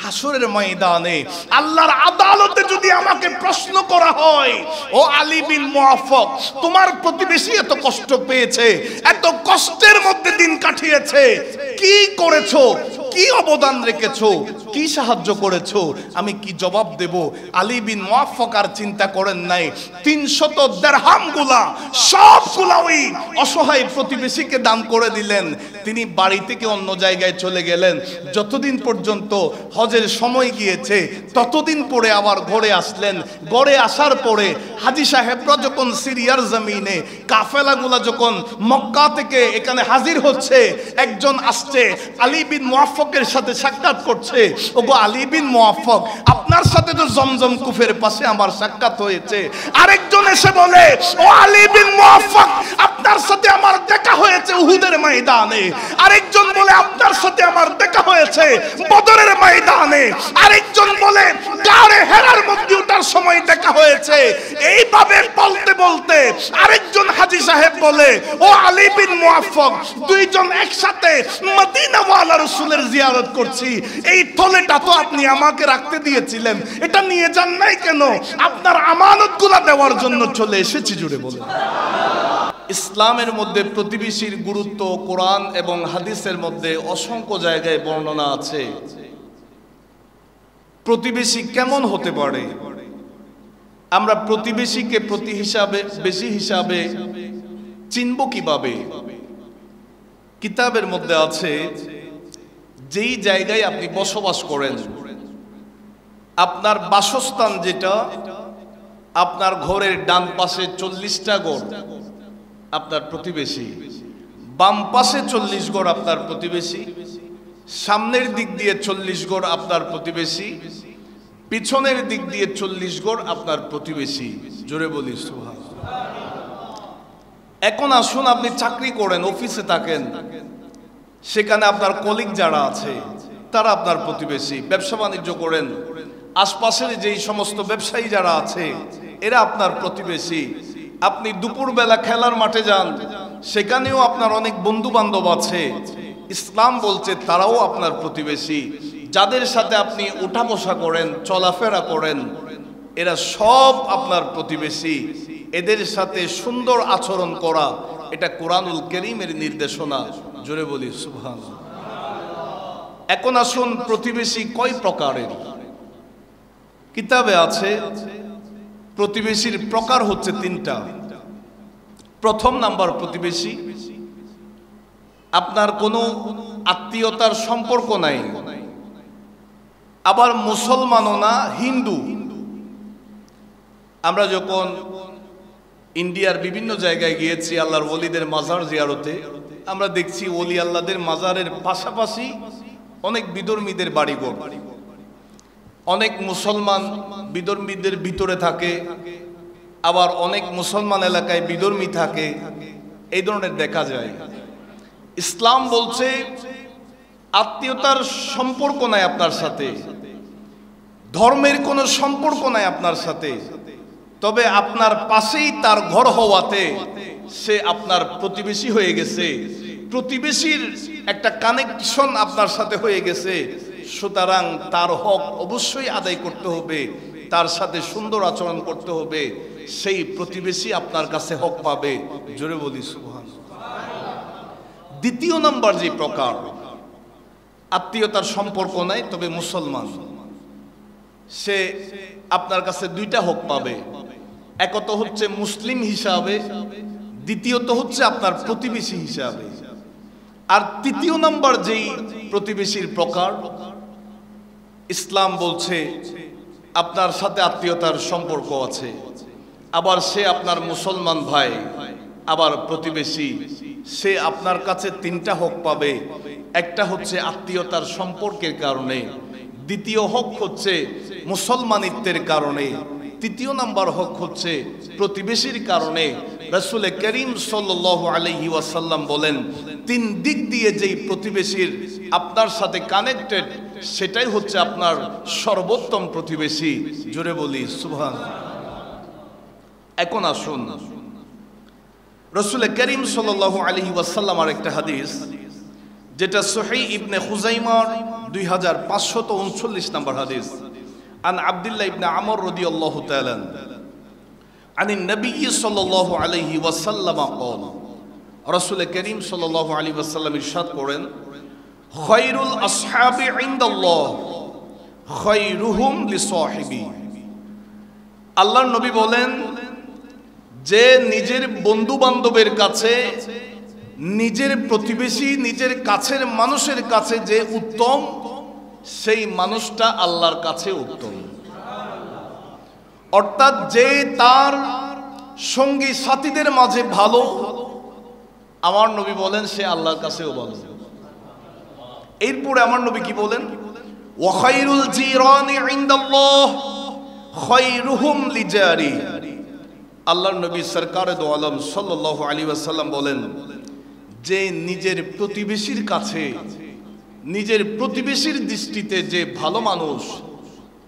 হাসরের ময়দানে আল্লাহর আদালতে যদি আমাকে প্রশ্ন করা হয়, ও আলী বিন মুআফফাক, তোমার প্রতিবেশী এত কষ্ট পেয়েছে, এত কষ্টের মধ্যে দিন কাটিয়েছে, কি করেছো, কি অবদান রেখেছো, কি সাহায্য করেছো, আমি কি জবাব দেব? আলী বিন মুআফফাক আর চিন্তা করেন নাই, 300 দিরহামগুলা সবগুলা ওই অসহায় প্রতিবেশীকে দান করে দিলেন। তিনি বাড়ি থেকে অন্য জায়গায় চলে গেলেন। যতদিন পর্যন্ত হজের সময় গিয়েছে ততদিন পরে আবার ঘরে আসলেন। ঘরে আসার পরে হাজী সাহেবরা যখন সিরিয়ার জমিনে কাফেলাগুলা যখন মক্কা থেকে এখানে হাজির হচ্ছে, একজন আসছে আলী বিন মুআফফাকের সাথে সাক্ষাৎ করছে। ওগো আলী বিন মুআফফাক, আপনার সাথে তো জমজম কূপের পাশে আমার সাক্ষাৎ হয়েছে। আরেকজন এসে বলে, ও আলী বিন মুআফফাক, আপনার সাথে আমার দেখা হয়েছে উহুদের ময়দানে। আরেকজন বলে, আপনার সাথে আমার দেখা হয়েছে বদরের ময়দানে। আরেকজন বলে, গাড়ে হেরার মধ্যে ওঠার সময় দেখা হয়েছে। এইভাবে বলতে বলতে আরেকজন হাজী সাহেব বলে, ও আলী বিন মুআফফাক, দুইজন একসাথে মদিনাওয়ালা রাসূলের জিয়ারত করছি। এই থলেটা তো আপনি আমাকে রাখতে দিয়েছিলেন, এটা নিয়ে যান নাই কেন? আপনার আমানতগুলো দেওয়ার জন্য চলে এসেছি। জুড়ে বলে। ইসলামের মধ্যে প্রতিবেশীর গুরুত্ব কোরআন এবং হাদিসের মধ্যে অসংখ্য জায়গায় বর্ণনা আছে। প্রতিবেশী কেমন হতে পারে, আমরা প্রতিবেশীকে বেশি হিসাবে চিনব কিভাবে? কিতাবের মধ্যে আছে, যেই জায়গায় আপনি বসবাস করেন, আপনার বাসস্থান যেটা, আপনার ঘরের ডান পাশে 40টা ঘর আপনার প্রতিবেশী, বাম পাশে 40 ঘর আপনার প্রতিবেশী, সামনের দিক দিয়ে 40 ঘর আপনার প্রতিবেশী, পিছনের দিক দিয়ে 40 ঘর আপনার প্রতিবেশী। জোরে বলি সুবহানাল্লাহ। এখন আসুন, আপনি চাকরি করেন, অফিসে থাকেন, সেখানে আপনার কলিগ যারা আছে তারা আপনার প্রতিবেশী। ব্যবসা বাণিজ্য করেন, আশপাশের যেই সমস্ত ব্যবসায়ী যারা আছে এরা আপনার প্রতিবেশী। আপনি দুপুরবেলা খেলার মাঠে যান, সেখানেও আপনার অনেক বন্ধু বান্ধব আছে। ইসলাম বলছে তারাও আপনার প্রতিবেশী। যাদের সাথে আপনি উঠা বসা করেন, চলাফেরা করেন, এরা সব আপনার প্রতিবেশী। এদের সাথে সুন্দর আচরণ করা, এটা কোরআনুল কারীমের নির্দেশনা। জোরে বলি সুবহানাল্লাহ। এখন আসুন, প্রতিবেশী কয় প্রকারের? কিতাবে আছে প্রতিবেশীর প্রকার হচ্ছে 3টা। প্রথম নাম্বার প্রতিবেশী, আপনার কোনো আত্মীয়তার সম্পর্ক নাই, আবার মুসলমানও না, হিন্দু। আমরা যখন ইন্ডিয়ার বিভিন্ন জায়গায় গিয়েছি আল্লাহর ওলিদের মাজার জিয়ারতে, আমরা দেখছি ওলি আল্লাহদের মাজারের পাশাপাশি অনেক বিধর্মীদের বাড়িঘর। অনেক মুসলমান বিধর্মীদের ভিতরে থাকে, আবার অনেক মুসলমান এলাকায় বিধর্মী থাকে, এই ধরনের দেখা যায়। ইসলাম বলছে আত্মীয়তার সম্পর্ক নাই আপনার সাথে, ধর্মের কোনো সম্পর্ক নাই আপনার সাথে, তবে আপনার পাশেই তার ঘর হওয়াতে সে আপনার প্রতিবেশী হয়ে গেছে। প্রতিবেশীর একটা কানেকশন আপনার সাথে হয়ে গেছে, সুতরাং তার হক অবশ্যই আদায় করতে হবে, তার সাথে সুন্দর আচরণ করতে হবে, সেই প্রতিবেশী আপনার কাছে হক পাবে। জোরে বলি সুবহানাল্লাহ। দ্বিতীয় নম্বর যে প্রকার, আত্মীয়তার সম্পর্ক নাই তবে মুসলমান, সে আপনার কাছে 2টা হক পাবে। একত হচ্ছে মুসলিম হিসাবে, দ্বিতীয়ত হচ্ছে আপনার প্রতিবেশী হিসাবে। আর তৃতীয় নম্বর যেই প্রতিবেশীর প্রকার, ইসলাম বলছে আপনার সাথে আত্মীয়তার সম্পর্ক আছে, আবার সে আপনার মুসলমান ভাই, আবার প্রতিবেশী, সে আপনার কাছে 3টা হক পাবে। একটা হচ্ছে আত্মীয়তার সম্পর্কের কারণে, দ্বিতীয় হক হচ্ছে মুসলমানিত্বের কারণে, তৃতীয় নাম্বার হক হচ্ছে প্রতিবেশীর কারণে। রাসূল করিম সাল্লাল্লাহু আলাইহি ওয়াসাল্লাম বলেন, 3 দিক দিয়ে যেই প্রতিবেশীর আপনার সাথে কানেক্টেড, সেটাই হচ্ছে আপনার সর্বোত্তম প্রতিবেশী। জোরে বলি সুবহানাল্লাহ। এখন আসুন, রাসূল করিম সাল্লাল্লাহু আলাইহি ওয়াসাল্লাম আর একটা হাদিস, যেটা সহিহ ইবনে খুজাইমার 2539 নম্বর হাদিস। আন আব্দুল্লাহ ইবনে আমর রাদিয়াল্লাহু তাআলা আনিন নবী সাল্লাল্লাহু আলাইহি ওয়াসাল্লাম قال রাসূল করিম সাল্লাল্লাহু আলাইহি ওয়াসাল্লাম ইরশাদ করেন, খায়রুল আসহাবি ইনদাল্লাহ খায়রুহুম লিসাহিবি। আল্লাহর নবী বলেন, যে নিজের বন্ধু বান্ধবের কাছে, নিজের প্রতিবেশী, নিজের কাছের মানুষের কাছে যে উত্তম, সেই মানুষটা আল্লাহর কাছে উত্তম। অর্থাৎ যে তার সঙ্গী সাথীদের মাঝে ভালো, আমার নবী বলেন সে আল্লাহর কাছেও ভালো। এরপরে আমার নবী কি বলেন, ওয়া খায়রুল জিরানি ইনদাল্লাহ খায়রুহুম লিজারি। আল্লাহর নবী সরকারে দো আলম সাল্লাল্লাহু আলাইহি ওয়াসাল্লাম বলেন, যে নিজের প্রতিবেশীর কাছে, নিজের প্রতিবেশীর দৃষ্টিতে যে ভালো মানুষ,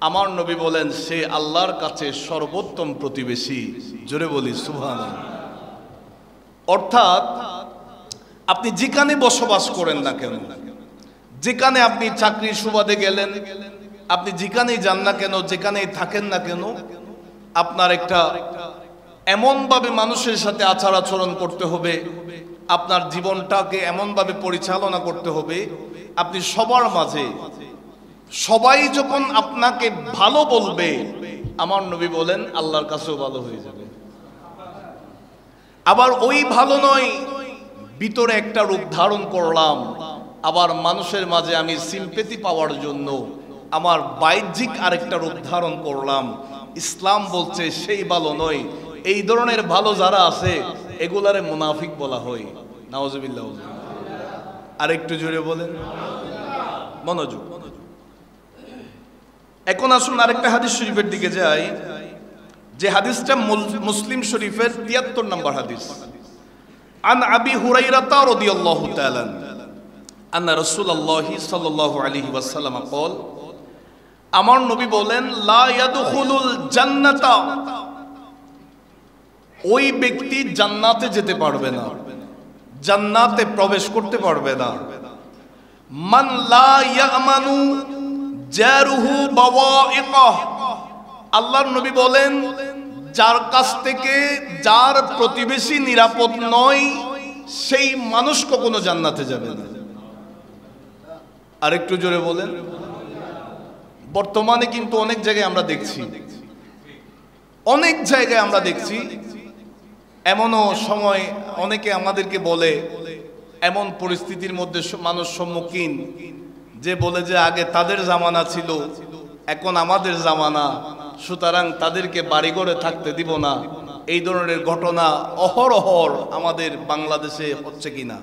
আমার নবী বলেন সে আল্লাহর কাছে সর্বোত্তম প্রতিবেশী। জোরে বলি সুবহানাল্লাহ। অর্থাৎ আপনি যেখানে বসবাস করেন না কেন, যেখানে আপনি চাকরির সুবাদে গেলেন, আপনি যেখানেই যান না কেন, যেখানেই থাকেন না কেন, আপনার একটা এমনভাবে মানুষের সাথে আচার আচরণ করতে হবে, আপনার জীবনটাকে এমনভাবে পরিচালনা করতে হবে, আপনি সবার মাঝে, সবাই যখন আপনাকে ভালো বলবে, আমার নবী বলেন আল্লাহর কাছেও ভালো হয়ে যাবে। আবার ওই ভালো নয়, ভিতরে একটা রূপ ধারণ করলাম, আবার মানুষের মাঝে আমি সিম্পেথি পাওয়ার জন্য আমার বাহ্যিক আরেকটা রূপ ধারণ করলাম, ইসলাম বলছে সেই ভালো নয়। এই ধরনের ভালো যারা আছে এগুলারে মুনাফিক বলা হয়। নাউজুবিল্লাহ। আর একটু জোরে বলেন, মনোযোগ। এখন আসুন আরেকটা হাদিস শরীফের দিকে যাই, যে হাদিসটা মুসলিম শরীফের 73 নম্বর হাদিস। আন আবি হুরায়রা রাদিয়াল্লাহু তাআলা আন্না রাসূলুল্লাহ সাল্লাল্লাহু আলাইহি ওয়াসাল্লাম قال, আমার নবী বলেন, লা ইয়াদখুলুল জান্নাতা, ওই ব্যক্তি জান্নাতে যেতে পারবে না, জান্নাতে প্রবেশ করতে পারবে না। মান লা ইয়ামানু জারুহু বাওয়াইকা, আল্লাহর নবী বলেন, যার কাছ থেকে যার প্রতিবেশী নিরাপদ নয়, সেই মানুষ কখনো জান্নাতে যাবে না। আরেকটু জোরে বলেন। বর্তমানে কিন্তু অনেক জায়গায় আমরা দেখছি, অনেক জায়গায় আমরা দেখছি, এমনও সময় অনেকে আমাদেরকে বলে, এমন পরিস্থিতির মধ্যে মানুষ সম্মুখীন, যে বলে যে আগে তাদের জামানা ছিল, এখন আমাদের জামানা, সুতরাং তাদেরকে বাড়িঘরে থাকতে দিব না। এই ধরনের ঘটনা অহরহর আমাদের বাংলাদেশে হচ্ছে কিনা।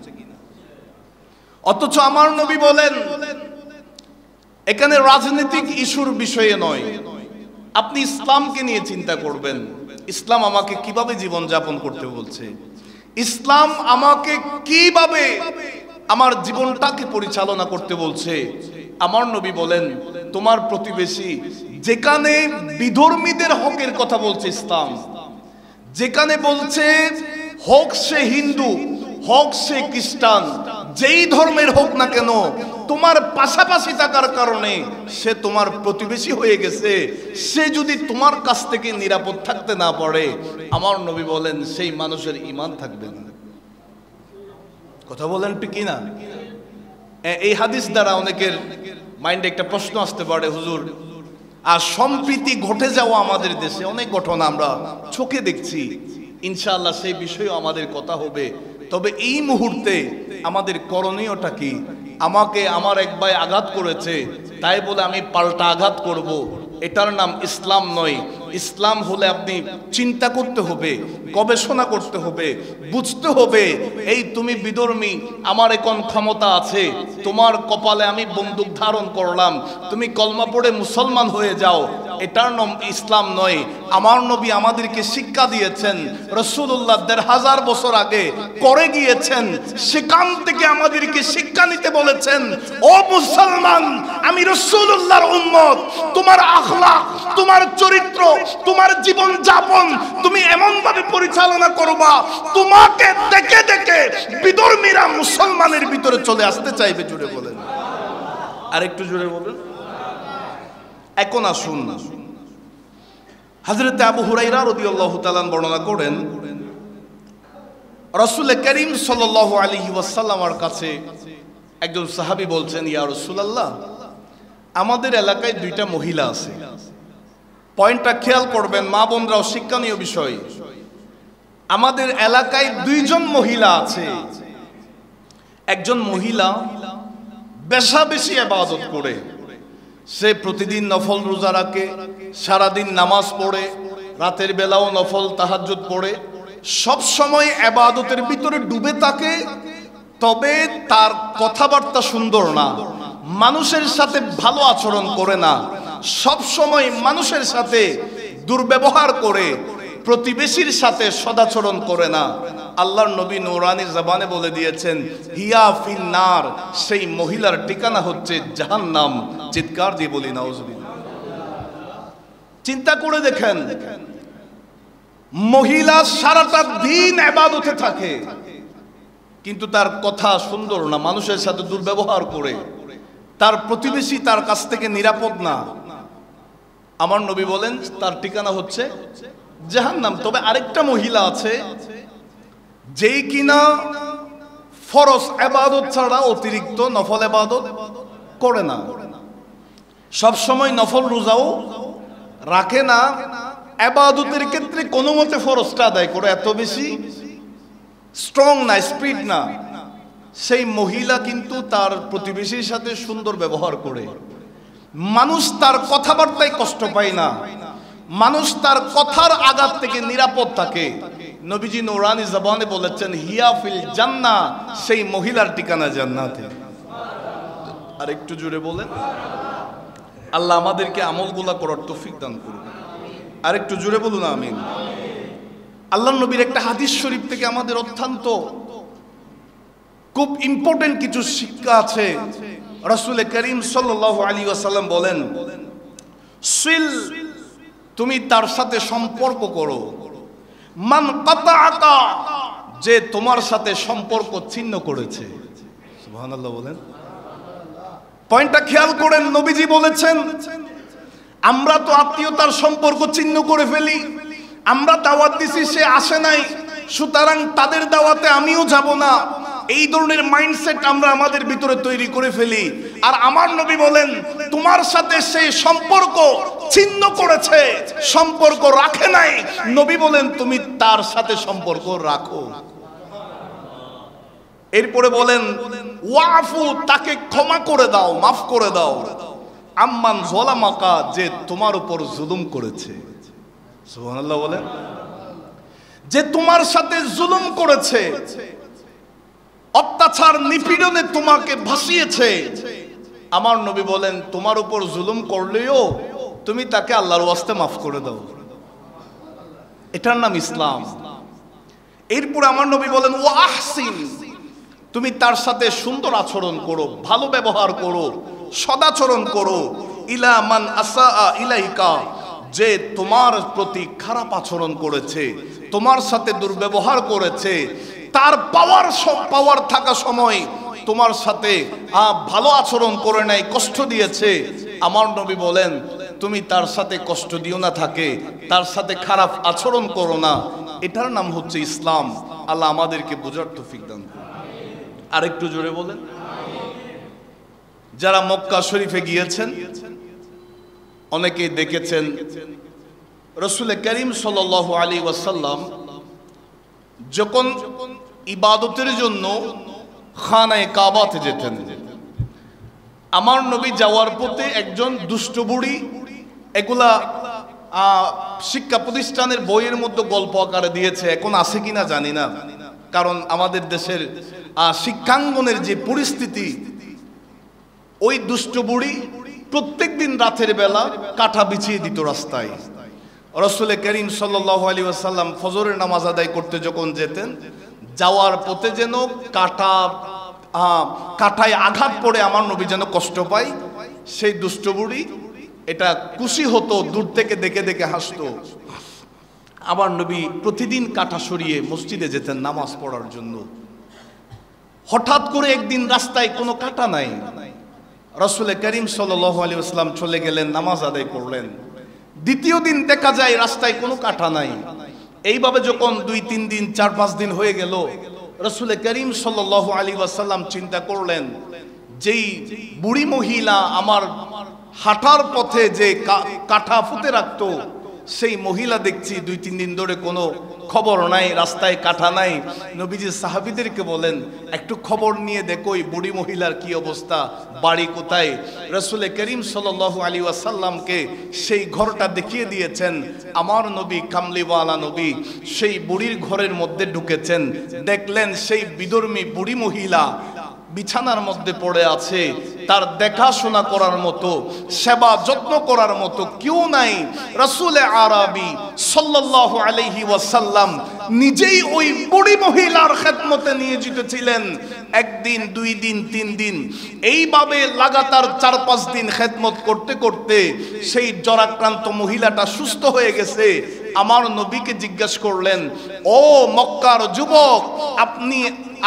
অথচ আমার নবী বলেন, এখানে রাজনৈতিক ইস্যুর বিষয়ে নয়, আপনি ইসলামকে নিয়ে চিন্তা করবেন। ইসলাম আমাকে কিভাবে জীবন যাপন করতে বলছে, ইসলাম আমাকে কিভাবে আমার জীবনটাকে পরিচালনা করতে বলছে। আমার নবী বলেন, তোমার প্রতিবেশী, যেখানে বিধর্মীদের হকের কথা বলছে ইসলাম, যেখানে বলছে হোক সে হিন্দু, হোক সে খ্রিস্টান, যেই ধর্মের হোক না কেন, তোমার পাশাপাশি থাকার কারণে সে তোমার প্রতিবেশী হয়ে গেছে, সে যদি তোমার কাছ থেকে নিরাপদ থাকতে না পারে, আমার নবী বলেন সেই মানুষের ঈমান থাকবে না। কথা বলেন ঠিক না? এই হাদিস দ্বারা অনেকের মাইন্ডে একটা প্রশ্ন আসতে পারে, হুজুর, আর সম্প্রীতি ঘটে যাওয়া আমাদের দেশে অনেক ঘটনা আমরা চোখে দেখছি, ইনশাআল্লাহ সেই বিষয়েও আমাদের কথা হবে। তবে এই মুহূর্তে আমাদের করণীয়টা কি? আমাকে আমার এক ভাই আঘাত করেছে, তাই বলে আমি পাল্টা আঘাত করব, এটার নাম ইসলাম নয়। ইসলাম হলে আপনি চিন্তা করতে হবে, গবেষণা করতে হবে, বুঝতে হবে, এই তুমি বিধর্মী, আমার এখন ক্ষমতা আছে, তোমার কপালে আমি বন্দুক ধারণ করলাম, তুমি কলমা পড়ে মুসলমান হয়ে যাও, এটার নাম ইসলাম নয়। আমার নবী আমাদেরকে শিক্ষা দিয়েছেন, রাসূলুল্লাহ ১৫০০ বছর আগে করে গিয়েছেন, সেখান থেকে আমাদেরকে শিক্ষা নিতে বলেছেন। ও মুসলমান, আমি রাসূলুল্লাহর উম্মত, তোমার আখলাক, তোমার চরিত্র, তোমার জীবন যাপন তুমি এমন ভাবে পরিচালনা করবা, তোমাকে দেখে দেখে বিধর্মীরা মুসলমানের ভিতরে চলে আসতে চাইবে। জুড়ে বলেন, আরেকটু জোরে বলেন। এখন আসুন, হযরত আবু হুরায়রা রাদিয়াল্লাহু তাআলা বর্ণনা করেন, রাসূল করিম সাল্লাল্লাহু আলাইহি ওয়াসাল্লামের কাছে একজন সাহাবী বলছেন, ইয়া রাসূলুল্লাহ, আমাদের এলাকায় দুইটা মহিলা আছে। পয়েন্টটা খেয়াল করবেন, মা বোনরাও, শিক্ষণীয় বিষয়। আমাদের এলাকায় দুইজন মহিলা আছে। একজন মহিলা বেশা বেশি ইবাদত করে, সে প্রতিদিন নফল রোজা রাখে, সারাদিন নামাজ পড়ে, রাতের বেলাও নফল তাহাজ্জুদ পড়ে, সব সময় ইবাদতের ভিতরে ডুবে থাকে। তবে তার কথাবার্তা সুন্দর না, মানুষের সাথে ভালো আচরণ করে না, সব সময় মানুষের সাথে দুর্ব্যবহার করে, প্রতিবেশীর সাথে সদাচরণ করে না। আল্লাহর নবী নূরানী জবানে বলে দিয়েছেন, হিয়া ফিন্নার, সেই মহিলার ঠিকানা হচ্ছে জাহান্নাম। চিৎকার দিয়ে বলি নাউজুবিল্লাহ। চিন্তা করে দেখেন, মহিলা সারাটা দিন ইবাদতে থাকে, কিন্তু তার কথা সুন্দর না, মানুষের সাথে দুর্ব্যবহার করে, তার প্রতিবেশী তার কাছ থেকে নিরাপদ না। আমার নবী বলেন তার ঠিকানা হচ্ছে জাহান্নাম। তবে আরেকটা মহিলা আছে, যেই কিনা ফরজ ইবাদত ছাড়া অতিরিক্ত নফল ইবাদত করে না, সব সময় নফল রোজাও রাখে না, ইবাদতের ক্ষেত্রে কোনো মতে ফরজটা আদায় করে, এত বেশি স্ট্রং না, স্পিড না। সেই মহিলা কিন্তু তার প্রতিবেশীর সাথে সুন্দর ব্যবহার করে, মানুষ তার কথাবার্তায় কষ্ট পায় না, মানুষ তার কথার আঘাত থেকে নিরাপদ থাকে। নবীজি নূরানী জবানে বলেছেন, হিয়া ফিল জান্নাহ, সেই মহিলার ঠিকানা জান্নাতে। আর একটু জোরে বলেন, আল্লাহ আমাদেরকে আমলগুলা করার তৌফিক দান করুন। আর একটু জোরে বলুন আমিন। আল্লাহর নবীর একটা হাদিস শরীফ থেকে আমাদের অত্যন্ত খুব ইম্পর্টেন্ট কিছু শিক্ষা আছে। রাসূল করিম সাল্লাল্লাহু আলাইহি ওয়াসাল্লাম বলেন, সিল, তুমি তার সাথে সম্পর্ক করো, মান কাতাআকা, যে তোমার সাথে সম্পর্ক ছিন্ন করেছে। সুবহানাল্লাহ বলেন। পয়েন্টটা খেয়াল করেন, নবীজি বলেছেন, আমরা তো আত্মীয়তার সম্পর্ক ছিন্ন করে ফেলি, আমরা দাওয়াত দিছি, সে আসে নাই, সুতরাং তাদের দাওয়াতে আমিও যাব না, এই ধরনের মাইন্ডসেট আমরা আমাদের ভিতরে তৈরি করে ফেলি। আর আমার নবী বলেন, তোমার সাথে সে সম্পর্ক ছিন্ন করেছে, সম্পর্ক রাখে নাই, নবী বলেন তুমি তার সাথে সম্পর্ক রাখো। এরপরে বলেন, ওয়াফু, তাকে ক্ষমা করে দাও, মাফ করে দাও, আম্মান যালামাকা, যে তোমার উপর জুলুম করেছে। সুবহানাল্লাহ বলেন। যে তোমার সাথে জুলুম করেছে, অত্যাচার নিপীড়নে তোমাকে ভাসিয়েছে, আমার নবী বলেন তোমার উপর জুলুম করলেও তুমি তাকে আল্লাহর ওয়াস্তে মাফ করে দাও। এটার নাম ইসলাম। এরপর আমার নবী বলেন, ও আহসিন, তুমি তার সাথে সুন্দর আচরণ করো, ভালো ব্যবহার করো, সদাচরণ করো, ইলা মান আসা ইলাইকা, যে তোমার প্রতি খারাপ আচরণ করেছে, তোমার সাথে দুর্ব্যবহার করেছে, তার পাওয়ার থাকা সময় তোমার সাথে ভালো আচরণ করে নাই, কষ্ট দিয়েছে, আমার নবী বলেন তুমি তার সাথে কষ্ট দিও না, থাকে তার সাথে খারাপ আচরণ করো না। এটার নাম হচ্ছে ইসলাম। আল্লাহ আমাদেরকে বোঝার তৌফিক দান করুন। আরেকটু জোরে বলেন। যারা মক্কা শরীফে গিয়েছেন অনেকেই দেখেছেন, রাসূল করিম সাল্লাল্লাহু আলাইহি ওয়াসাল্লাম যখন ইবাদতের জন্য খানায়ে কাবাতে যেতেন, আমার নবী যাওয়ার পথে একজন দুষ্ট বুড়ি, এগুলা শিক্ষা প্রতিষ্ঠানের বইয়ের মধ্যে গল্প আকারে দিয়েছে, এখন আছে কিনা জানি না, কারণ আমাদের দেশের শিক্ষাঙ্গনের যে পরিস্থিতি, ওই দুষ্ট বুড়ি প্রত্যেকদিন রাতের বেলা কাঠা বিছিয়ে দিত রাস্তায়। রাসূল করিম সাল্লাল্লাহু আলাইহি ওয়াসাল্লাম ফজরের নামাজ আদায় করতে যখন যেতেন, যাওয়ার পথে যেন কাঠায় আঘাত পড়ে আমার নবী যেন কষ্ট পায়, সেই দুষ্ট বুড়ি এটা খুশি হতো, দূর থেকে দেখে দেখে হাসতো। আমার নবী প্রতিদিন কাঠা সরিয়ে মসজিদে যেতেন নামাজ পড়ার জন্য। হঠাৎ করে একদিন রাস্তায় কোনো কাটা নাই, রাসূল করিম সাল্লাল্লাহু আলাইহি ওয়াসাল্লাম চলে গেলেন, নামাজ আদায় করলেন। দ্বিতীয় দিন দেখা যায় রাস্তায় কোনো কাটা নাই। এইভাবে যখন 2-3 দিন 4-5 দিন হয়ে গেল, রাসূল করিম সাল্লাল্লাহু আলাইহি ওয়াসাল্লাম চিন্তা করলেন, যেই বুড়ি মহিলা আমার হাঁটার পথে যে কাঠা ফুতে রাখতো, সেই মহিলা দেখছি 2-3 দিন ধরে কোনো খবর নাই, রাস্তায় কাঠা নাই। নবীজি সাহাবীদেরকে বলেন, একটু খবর নিয়ে দেখো এই বুড়ি মহিলার কি অবস্থা, বাড়ি কোথায়। রাসূল করিম সাল্লাল্লাহু আলাইহি ওয়াসাল্লামকে সেই ঘরটা দেখিয়ে দিয়েছেন। আমার নবী কামলিওয়ালা নবী সেই বুড়ির ঘরের মধ্যে ঢুকেছেন, দেখলেন সেই বিধর্মী বুড়ি মহিলা বিছানার মধ্যে পড়ে আছে, তার দেখাশোনা করার মতো, সেবা যত্ন করার মতো কেউ নাই। রাসূল আরবি সাল্লাল্লাহু আলাইহি ওয়াসাল্লাম নিজেই ওই বুড়ি মহিলার খেদমতে নিয়োজিত ছিলেন। 1 দিন 2 দিন 3 দিন এইভাবে লাগাতার 4-5 দিন খেদমত করতে করতে সেই জ্বরাক্রান্ত মহিলাটা সুস্থ হয়ে গেছে। আমার নবীকে জিজ্ঞাসা করলেন, ও মক্কার যুবক,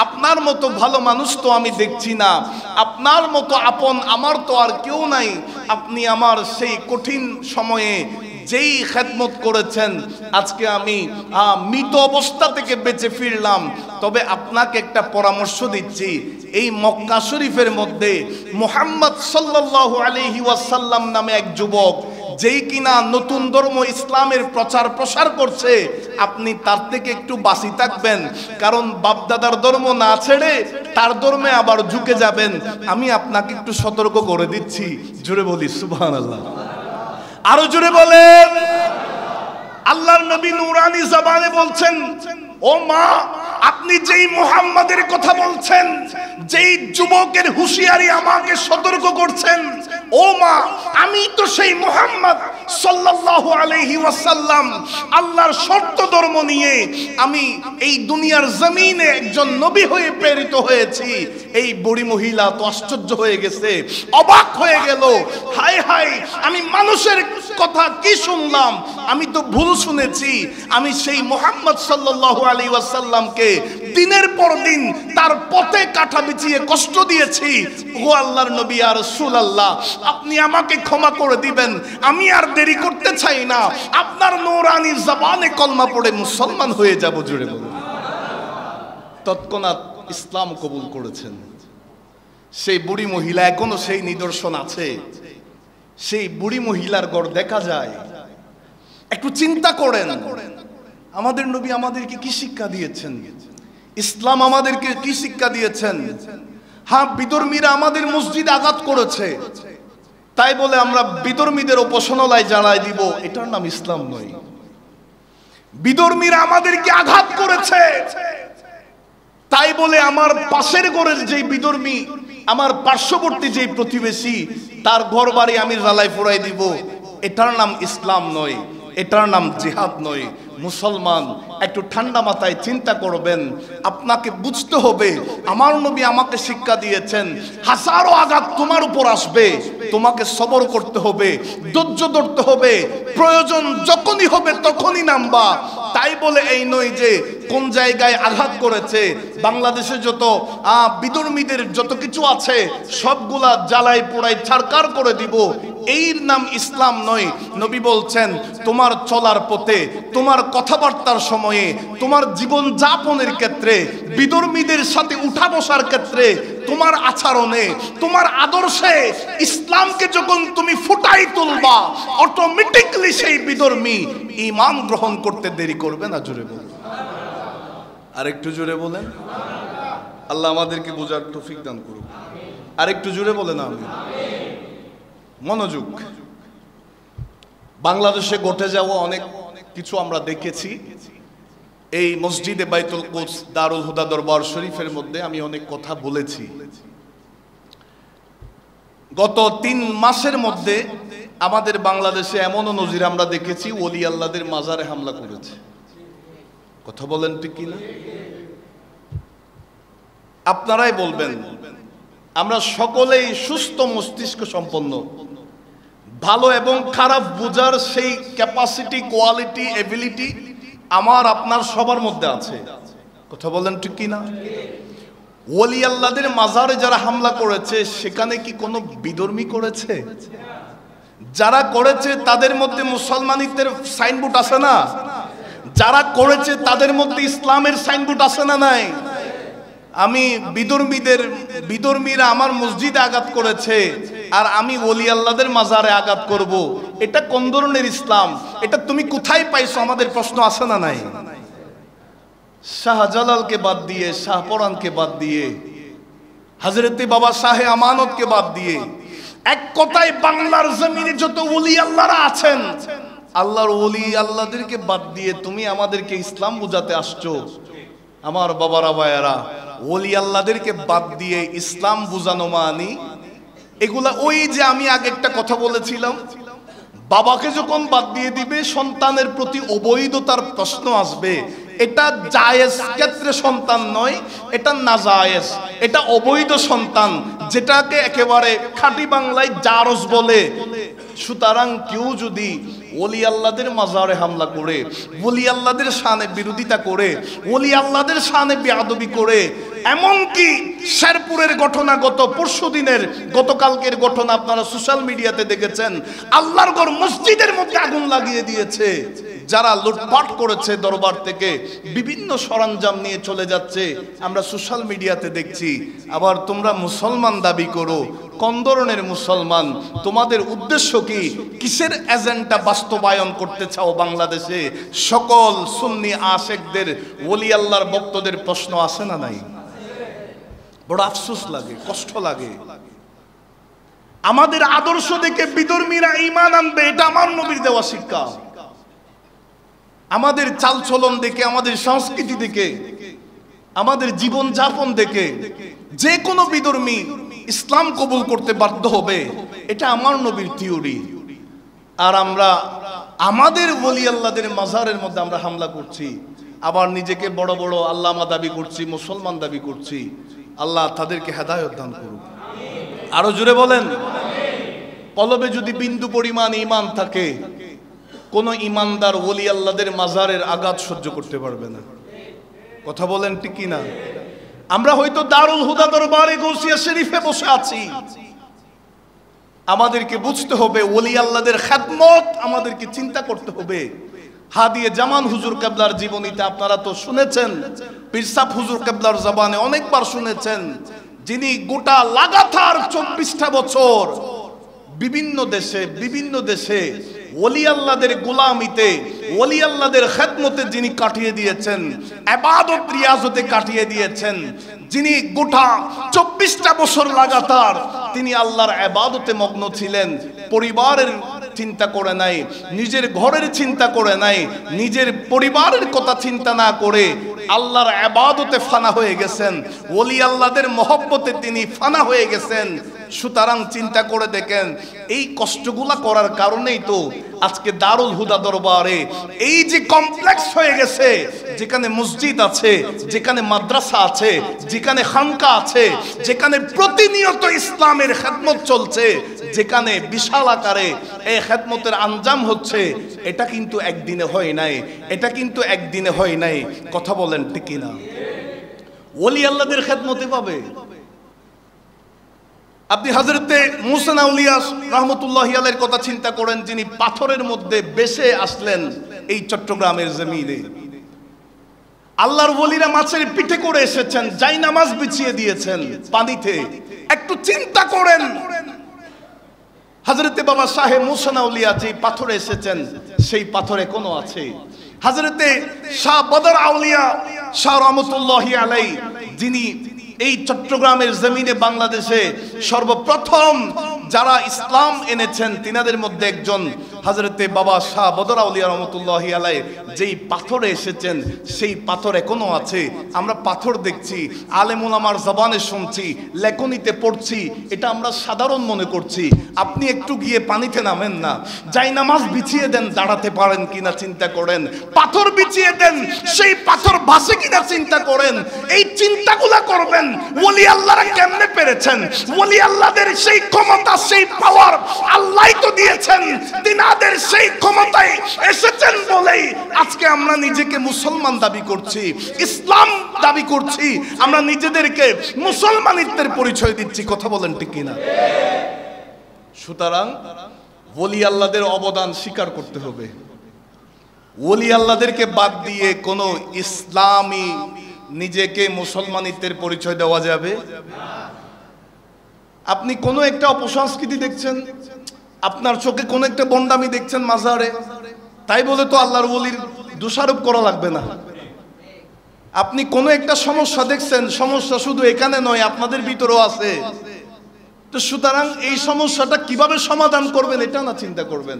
আপনার মতো ভালো মানুষ তো আমি দেখছি না, আপনার মতো আপন আমার তো আর কেউ নাই। আপনি আমার সেই কঠিন সময়ে যেই খেদমত করেছেন, আজকে আমি মৃত অবস্থা থেকে বেঁচে ফিরলাম। তবে আপনাকে একটা পরামর্শ দিচ্ছি, এই মক্কা শরীফের মধ্যে মুহাম্মদ সাল্লাল্লাহু আলাইহি ওয়াসাল্লাম নামে এক যুবক, যেই কিনা নতুন ধর্ম ইসলামের প্রচার প্রসার করছে, আপনি তার থেকে একটু বাঁচি থাকবেন, কারণ বাপদাদার ধর্ম না ছেড়ে তার ধর্মে আবার ঝুঁকে যাবেন। আমি আপনাকে একটু সতর্ক করে দিচ্ছি। জোরে বলি সুবহানাল্লাহ, আরো জোরে বলেন। আল্লাহর নবী নূরানি জবানে বলছেন, ও মা, আপনি যেই মুহাম্মাদের কথা বলছেন, যেই যুবকের হুঁশিয়ারি আমাকে সতর্ক করছেন, ও মা, আমি তো সেই মুহাম্মদ সাল্লাল্লাহু আলাইহি ওয়াসাল্লাম, আল্লাহর সত্য ধর্ম নিয়ে আমি এই দুনিয়ার জমিনে একজন নবী হয়ে প্রেরিত হয়েছি। এই বুড়ি মহিলা তো আশ্চর্য হয়ে গেছে, অবাক হয়ে গেল, হায় হায়, আমি মানুষের কথা কি শুনলাম, আমি তো ভুল শুনেছি। আমি সেই মুহাম্মদ সাল্লাল্লাহু আলাইহি ওয়াসাল্লামকে দিনের পর দিন তার পথে কাঠা বিছিয়ে কষ্ট দিয়েছি। ও আল্লাহর নবী আর রাসূলুল্লাহ, আপনি আমাকে ক্ষমা করে দিবেন, আমি আর দেরি করতে চাই না, আপনার নূরানি জবানে কলমা পড়ে মুসলমান হয়ে যাব। জুড়ে বলুন। তৎক্ষণাৎ ইসলাম কবুল করেছেন। সেই বুড়ি মহিলা এখনো সেই নিদর্শন আছে, সেই বুড়ি মহিলার ঘর দেখা যায়। একটু চিন্তা করেন, আমাদের নবী আমাদেরকে কি শিক্ষা দিয়েছেন, ইসলাম আমাদেরকে কি শিক্ষা দিয়েছেন। হ্যাঁ, বিধর্মীরা আমাদের মসজিদে আঘাত করেছে, তাই বলে আমরা বিধর্মীদের উপাসনালয় জ্বালায় দিব, এটার নাম ইসলাম নয়। বিধর্মীরা আমাদেরকে আঘাত করেছে, তাই বলে আমার পাশের ঘরের যেই বিধর্মী, আমার পার্শ্ববর্তী যেই প্রতিবেশী, তার ঘর বাড়ি আমি জ্বালাই পোড়াই দিব, এটার নাম ইসলাম নয়, এটার নাম জিহাদ নয়। মুসলমান, একটু ঠান্ডা মাথায় চিন্তা করবেন। আপনাকে বুঝতে হবে, আমার নবী আমাকে শিক্ষা দিয়েছেন, হাজারো আঘাত তোমার উপর আসবে, তোমাকে সবর করতে হবে, ধৈর্য ধরতে হবে, প্রয়োজন যখনই হবে তখনই নামবা। তাই বলে এই নয় যে কোন জায়গায় আঘাত করেছে, বাংলাদেশে যত বিধর্মীদের যত কিছু আছে সবগুলা জ্বালাই পোড়াই ছারকার করে দিব, এর নাম ইসলাম নয়। নবী বলছেন, তোমার চলার পথে, তোমার কথাবার্তার সময়ে, তোমার জীবন যাপনের ক্ষেত্রে, বিধর্মীদের সাথে উঠা বসার ক্ষেত্রে, তোমার আচরণে, তোমার আদর্শে ইসলামকে যখন তুমি ফুটাই তুলবা, অটোমেটিক্যালি সেই বিধর্মী ঈমান গ্রহণ করতে দেরি করবে না। জোরে বলুন, আরেকটু জোরে বলেন। আল্লাহ আমাদেরকে বোঝার তৌফিক দান করুন। আরেকটু জোরে বলেন আমিন। মনোযোগ। বাংলাদেশে ঘটে যাওয়া অনেক কিছু আমরা দেখেছি। এই মসজিদে বাইতুল কুদস দারুল হুদা দরবার শরীফের মধ্যে আমি অনেক কথা বলেছি। গত 3 মাসের মধ্যে আমাদের বাংলাদেশে এমনও নজির আমরা দেখেছি, ওলি আল্লাহদের মাজারে হামলা করেছে। কথা বলেন ঠিক কিনা? আপনারাই বলবেন। আমরা সকলেই সুস্থ মস্তিষ্ক সম্পন্ন, ভালো এবং খারাপ বোঝার সেই ক্যাপাসিটি, কোয়ালিটি, এবিলিটি আমার আপনার সবার মধ্যে আছে। কথা বলেন ঠিক কিনা? ওলি আল্লাহদের মাজারে যারা হামলা করেছে সেখানে কি কোনো বিধর্মী করেছে? যারা করেছে তাদের মধ্যে মুসলমানিত্বের সাইনবোর্ড আছে না? যারা করেছে তাদের মধ্যে ইসলামের সাইনবোর্ড আছে না নাই? আমি বিধর্মীরা আমার মসজিদে আঘাত করেছে আর আমি ওলি আল্লাহদের মাজারে আঘাত করব, এটা কোন ধরনের ইসলাম? এটা তুমি কোথায় পাইছো? আমাদের প্রশ্ন আছে না নাই? শাহজালালকে বাদ দিয়ে, শাহপরানকে বাদ দিয়ে, হযরতে বাবা শাহে আমানতকে বাদ দিয়ে, এক কথায় বাংলার জমিনে যত ওলি আল্লাহরা আছেন, আল্লাহর ওলি আল্লাহদেরকে বাদ দিয়ে তুমি আমাদেরকে ইসলাম বুঝাতে আসছো। আমার বাবারা ভাইয়েরা, ওলি আল্লাহদেরকে বাদ দিয়ে ইসলাম বুঝানো মানি এগুলা ওই যে আমি আগে একটা কথা বলেছিলাম, বাবাকে যখন বাদ দিয়ে দিবে সন্তানের প্রতি অবৈধতার প্রশ্ন আসবে। এটা জায়েজ ক্ষেত্রে সন্তান নয়, এটা নাজায়েজ, এটা অবৈধ সন্তান, যেটাকে একেবারে খাঁটি বাংলায় জারজ বলে। সুতরাং কেউ যদি ওলি আল্লাহদের মাজারে হামলা করে, ওলি আল্লাহদের শানে বিরোধিতা করে, ওলি আল্লাহদের শানে বেয়াদবি করে, এমনকি শেরপুরের ঘটনা, গতকালকের ঘটনা আপনারা সোশ্যাল মিডিয়াতে দেখেছেন, আল্লাহর ঘর মসজিদের মধ্যে আগুন লাগিয়ে দিয়েছে। যারা লুটপাট করেছে দরবার থেকে বিভিন্ন সরঞ্জাম নিয়ে চলে যাচ্ছে, আমরা সোশ্যাল মিডিয়াতে দেখছি। আবার তোমরা মুসলমান দাবি করো, কোন ধরনের মুসলমান? তোমাদের উদ্দেশ্য কি? কিসের এজেন্ডা বাস্তবায়ন করতে চাও বাংলাদেশে? সকল সুন্নি আশেকদের, ওলি আল্লাহর ভক্তদের প্রশ্ন আসে না নাই? বড় আফসোস লাগে, কষ্ট লাগে। আমাদের আদর্শ দেখে বিধর্মীরা ঈমান আনবে, এটা আমার নবীর দেওয়া শিক্ষা। আমাদের চালচলন দেখে, আমাদের সংস্কৃতি দেখে, আমাদের জীবন যাপন দেখে যে কোনো বিধর্মী ইসলাম কবুল করতে বাধ্য হবে, এটা আমার নবীর থিওরি। আর আমরা আমাদের ওলি আল্লাহদের মাজারের মধ্যে আমরা হামলা করছি, আবার নিজেকে বড় বড় আল্লামা দাবি করছি, মুসলমান দাবি করছি। আল্লাহ তাদেরকে হেদায়েত দান করুক। আরো জোরে বলেন। কলবে যদি বিন্দু পরিমাণ ঈমান থাকে, কোন ঈমানদার ওলি আল্লাহদের মাজারের আঘাত সহ্য করতে পারবে না। কথা বলেন ঠিক কি না? আমরা হয়তো দারুল হুদা দরবারে গৌসিয়া শরীফে বসে আছি, আমাদেরকে বুঝতে হবে ওলি আল্লাহদের খেদমত আমাদেরকে চিন্তা করতে হবে। হাদিয়ে জামান হুজুর কেবলার জীবনীতে আপনারা তো শুনেছেন, পীরসাব হুজুর কেবলার জবানে অনেকবার শুনেছেন, যিনি গোটা লাগাতার 24টা বছর বিভিন্ন দেশে ওলি আল্লাহদের গোলামিতে, ওলি আল্লাহদের খেদমতে যিনি কাটিয়ে দিয়েছেন, ইবাদত রিয়াজতে কাটিয়ে দিয়েছেন, যিনি গোটা 24টা বছর লাগাতার তিনি আল্লাহর ইবাদতে মগ্ন ছিলেন, পরিবারের চিন্তা করে নাই, নিজের ঘরের চিন্তা করে নাই, নিজের পরিবারের কথা চিন্তা না করে আল্লাহর ইবাদতে ফানা হয়ে গেছেন, ওলি আল্লাহদের মহব্বতে তিনি ফানা হয়ে গেছেন। সুতরাং চিন্তা করে দেখেন, এই কষ্টগুলা করার কারণেই তো আজকে দারুল হুদা দরবারে এই যে কমপ্লেক্স হয়ে গেছে, যেখানে মসজিদ আছে, যেখানে মাদ্রাসা আছে, যেখানে খানকা আছে, যেখানে প্রতিনিয়ত ইসলামের খেদমত চলছে, যেখানে বিশাল আকারে এই খেদমতের আঞ্জাম হচ্ছে, এটা কিন্তু একদিনে হয় নাই, এটা কিন্তু একদিনে হয় নাই। কথা বলেন ঠিক না? ওলি আল্লাহদের খেদমতে পাবে। আপনি হযরতে মুসা আউলিয়া রাহমাতুল্লাহি আলাইহির কথা চিন্তা করেন, যিনি পাথরের মধ্যে বেসে আসলেন এই চট্টগ্রামের জমিনে। আল্লাহর ওলিরা মাছের পিঠে করে এসেছেন, জাই নামাজ বিছিয়ে দিয়েছেন পানিতে। একটু চিন্তা করেন, হযরতে বাবা শাহে মুসা আউলিয়া যে পাথরে এসেছেন সেই পাথর এখনো আছে। হযরতে শাহ বদর আউলিয়া শাহ রাহমাতুল্লাহি আলাইহি, যিনি এই চট্টগ্রামের জমিনে বাংলাদেশে সর্বপ্রথম যারা ইসলাম এনেছেন, তিনাদের মধ্যে একজন হযরতে বাবা শাহ বদর আউলিয়া রহমতুল্লাহি আলাইহি যেই পাথরে এসেছেন সেই পাথর এখনো আছে। আমরা পাথর দেখছি, আলেম ওলামার জবানে শুনছি, লেখনীতে পড়ছি, এটা আমরা সাধারণ মনে করছি। আপনি একটু গিয়ে পানিতে নামেন না, যাই নামাজ বিছিয়ে দেন, দাঁড়াতে পারেন কিনা চিন্তা করেন। পাথর বিছিয়ে দেন, সেই পাথর ভাসে কিনা চিন্তা করেন। এই চিন্তাগুলা করবেন ওলি আল্লাহরা কেমনে পেরেছেন। ওলি আল্লাহদের সেই ক্ষমতা, সেই পাওয়ার আল্লাহই তো দিয়েছেন। তিনাদের সেই ক্ষমতায় এসেছেন বলেই আজকে আমরা নিজেকে মুসলমান দাবি করছি, ইসলাম দাবি করছি, আমরা নিজেদেরকে মুসলমানিত্বের পরিচয় দিচ্ছি। কথা বলেন ঠিক কিনা? সুতরাং ওলি আল্লাহদের অবদান স্বীকার করতে হবে। ওলি আল্লাহদেরকে বাদ দিয়ে কোন ইসলামী নিজেকে মুসলমানিত্বের পরিচয় দেওয়া যাবে না। আপনি কোন একটা অপসংস্কৃতি দেখছেন, আপনার চোখে কোন একটা বন্ডামি দেখছেন মাজারে, তাই বলে তো আল্লাহর ওলির দোষারোপ করা লাগবে না। আপনি কোন একটা সমস্যা দেখছেন, সমস্যা শুধু এখানে নয়, আপনাদের ভিতরেও আছে। তো সুতরাং এই সমস্যাটা কিভাবে সমাধান করবেন এটা না চিন্তা করবেন,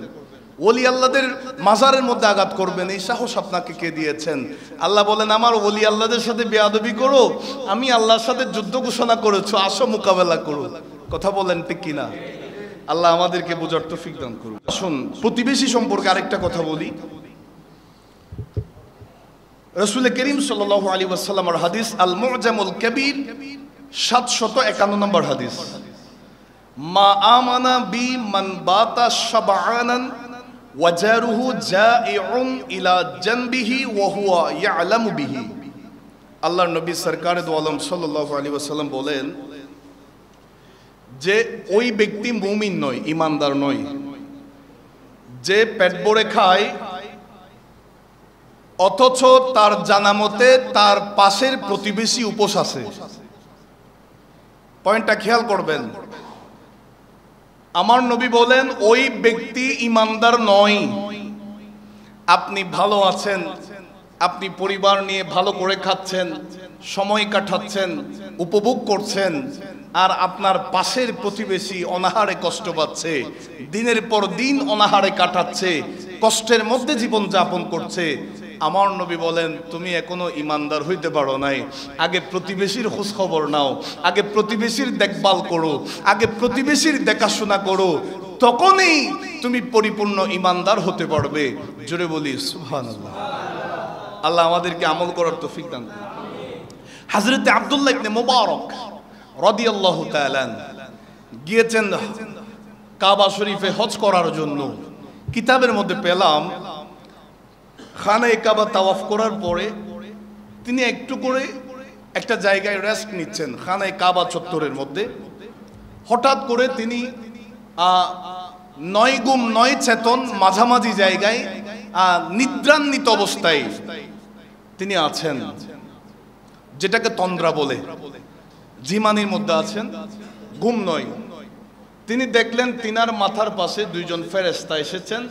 ওলি আল্লাহদের মাজারের মধ্যে আঘাত করবেন, এই সাহস আপনাকে কে দিয়েছেন? আল্লাহ বলেন আমার ওলি আল্লাহদের সাথে বেয়াদবি করো, আমি আল্লাহর সাথে যুদ্ধ ঘোষণা করেছো, আসো মোকাবেলা করো। কথা বলেন ঠিক কিনা? আল্লাহ আমাদেরকে বোঝার তৌফিক দান করুন। আসুন প্রতিবেশী সম্পর্কে আরেকটা কথা বলি। রাসূল করিম সাল্লাল্লাহু আলাইহি ওয়াসাল্লামের হাদিস আল মুআজামুল কবির 751 নম্বর হাদিস, মা আমানা বি মান বাতা শাবআনান ওয়া জারুহু জাইউন ইলা জানবিহি ওয়া হুয়া ইয়ালামু বিহি। আল্লাহর নবী সরকারে দু আলম সাল্লাল্লাহু আলাইহি ওয়াসাল্লাম বলেন যে ওই ব্যক্তি মুমিন নয়, ইমানদার নয়, যে পেট ভরে খায় অথচ তার জানা মতে তার পাশের প্রতিবেশী উপোস আছে। পয়েন্টটা খেয়াল করবেন। আমার নবী বলেন ওই ব্যক্তি ইমানদার নয়। আপনি ভালো আছেন, আপনি পরিবার নিয়ে ভালো করে খাচ্ছেন, সময় কাটাচ্ছেন, উপভোগ করছেন, আর আপনার পাশের প্রতিবেশী অনাহারে কষ্ট পাচ্ছে, দিনের পর দিন অনাহারে কাটাচ্ছে, কষ্টের মধ্যে জীবন যাপন করছে। আমার নবী বলেন তুমি এখনো ইমানদার হইতে পারো নাই। আগে প্রতিবেশীর খোঁজ খবর নাও, আগে প্রতিবেশীর দেখভাল করো, আগে প্রতিবেশীর দেখাশোনা করো, তখনই তুমি পরিপূর্ণ ইমানদার হতে পারবে। জোরে বলি সুবহানাল্লাহ। আল্লাহ আমাদেরকে আমল করার তৌফিক দান করুন। হযরত আব্দুল্লাহ ইবনে মুবারক রাদিয়াল্লাহু তাআলা গিয়েছেন কাবা শরীফে হজ করার জন্য। কিতাবের মধ্যে পেলাম খানায়ে কাবা তাওয়াফ করার পরে তিনি একটু করে একটা জায়গায় রেস্ট নিচ্ছেন খানায়ে কাবা চত্বরের মধ্যে। হঠাৎ করে তিনি নয় গুম নয় চেতন মাঝামাঝি জায়গায় নিদ্রান্বিত অবস্থায় তিনি আছেন, যেটাকে তন্দ্রা বলে, জিমানির মধ্যে আছেন, ঘুম নয়। তিনি দেখলেন তিনার মাথার পাশে দুইজন ফেরেশতা এসেছেন,